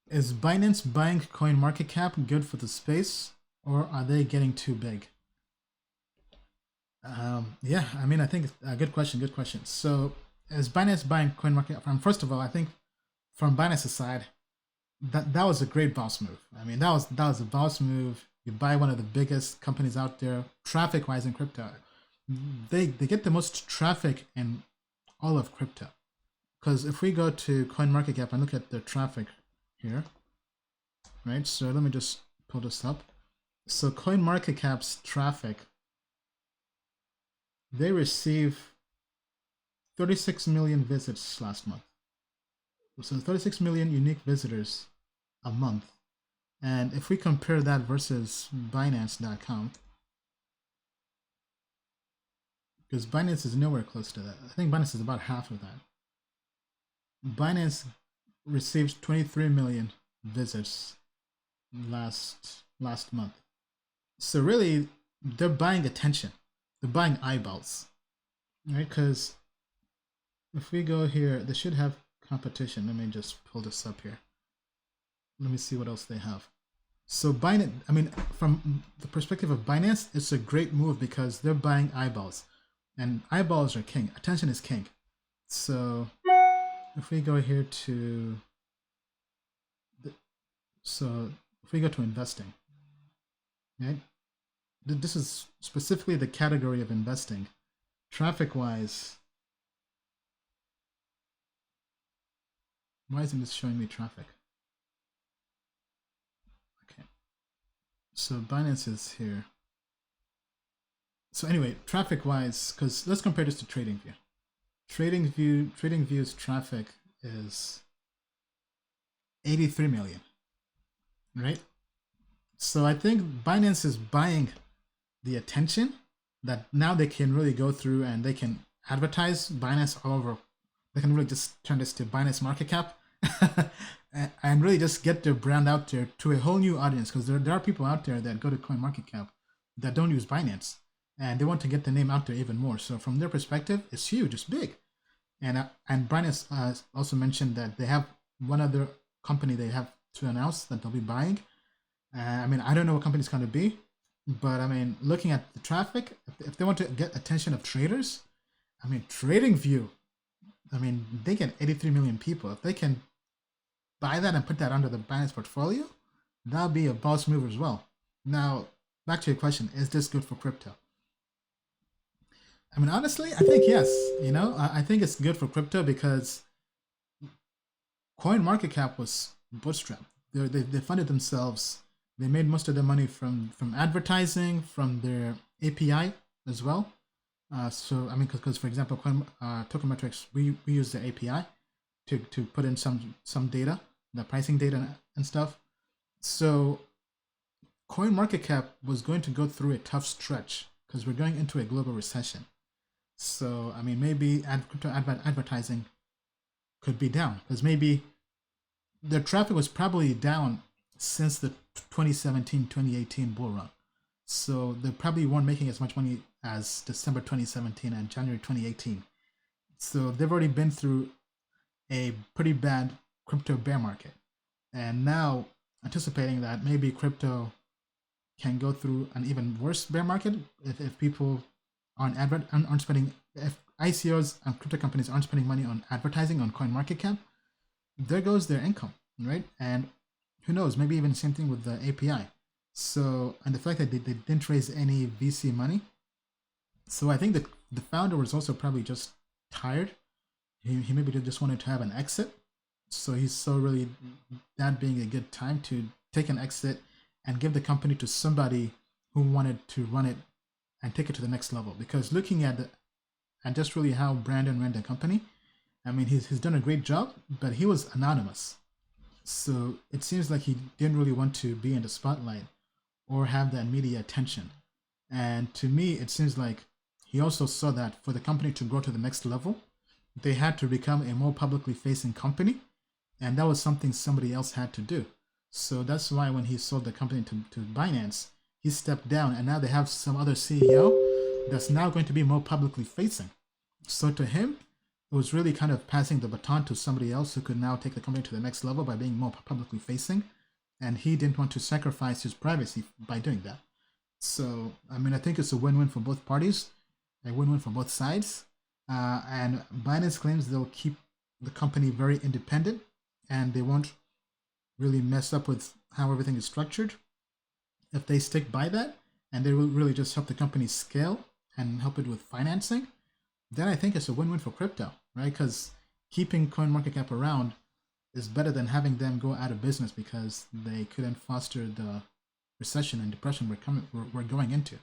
Is Binance buying Coinmarketcap good for the space, or are they getting too big? Yeah, I mean, I think it's a good question. Good question. So, is Binance buying Coinmarketcap? First of all, I think from Binance's side, that was a great boss move. I mean, that was a boss move. You buy one of the biggest companies out there, traffic wise in crypto. They get the most traffic in all of crypto. Because if we go to CoinMarketCap and look at their traffic here, right? So let me just pull this up. So CoinMarketCap's traffic, they receive 36 million visits last month. So 36 million unique visitors a month. And if we compare that versus Binance.com, because Binance is nowhere close to that. I think Binance is about half of that. Binance receives 23 million visits last month. So really, they're buying attention. They're buying eyeballs, right? Because if we go here, they should have competition. Let me just pull this up here. Let me see what else they have. So Binance, I mean, from the perspective of Binance, it's a great move because they're buying eyeballs, and eyeballs are king. Attention is king. So if we go here to, so if we go to investing, right? This is specifically the category of investing. Traffic wise, why isn't this showing me traffic? Okay. So Binance is here. So anyway, traffic wise, because let's compare this to TradingView. TradingView's traffic is 83 million, right? So I think Binance is buying the attention that now they can really go through and they can advertise Binance all over. They can really just turn this to Binance Market Cap and really just get their brand out there to a whole new audience, because there are people out there that go to CoinMarketCap that don't use Binance and they want to get the name out there even more. So from their perspective, it's huge, it's big. And Binance also mentioned that they have one other company they have to announce that they'll be buying. I mean, I don't know what company it's going to be, but I mean, looking at the traffic, if they want to get attention of traders, I mean, TradingView, I mean, they get 83 million people. If they can buy that and put that under the Binance portfolio, that'll be a boss move as well. Now, back to your question, is this good for crypto? I mean, honestly, I think yes. You know, I think it's good for crypto because CoinMarketCap was bootstrapped. They funded themselves. They made most of their money from advertising, from their API as well. So I mean, because for example, Token Metrics, we use the API to put in some data, the pricing data and stuff. So CoinMarketCap was going to go through a tough stretch because we're going into a global recession. So I mean, maybe crypto advertising could be down because maybe their traffic was probably down since the 2017-2018 bull run. So they probably weren't making as much money as December 2017 and January 2018. So they've already been through a pretty bad crypto bear market. And now anticipating that maybe crypto can go through an even worse bear market if people aren't spending, if ICOs and crypto companies aren't spending money on advertising on CoinMarketCap, there goes their income, right? And who knows, maybe even the same thing with the API. So, and the fact that they didn't raise any VC money. So I think the founder was also probably just tired. He maybe just wanted to have an exit. So he saw really that being a good time to take an exit and give the company to somebody who wanted to run it and take it to the next level. Because looking at and just really how Brandon ran the company, I mean, he's done a great job, but he was anonymous. So it seems like he didn't really want to be in the spotlight or have that media attention. And to me, it seems like he also saw that for the company to grow to the next level, they had to become a more publicly facing company. And that was something somebody else had to do. So that's why when he sold the company to Binance, he stepped down and now they have some other CEO that's now going to be more publicly facing. So to him, it was really kind of passing the baton to somebody else who could now take the company to the next level by being more publicly facing. And he didn't want to sacrifice his privacy by doing that. So, I mean, I think it's a win-win for both parties, a win-win for both sides. And Binance claims they'll keep the company very independent and they won't really mess up with how everything is structured. If they stick by that and they will really just help the company scale and help it with financing, then I think it's a win-win for crypto, right? Because keeping CoinMarketCap around is better than having them go out of business because they couldn't foster the recession and depression we're going into.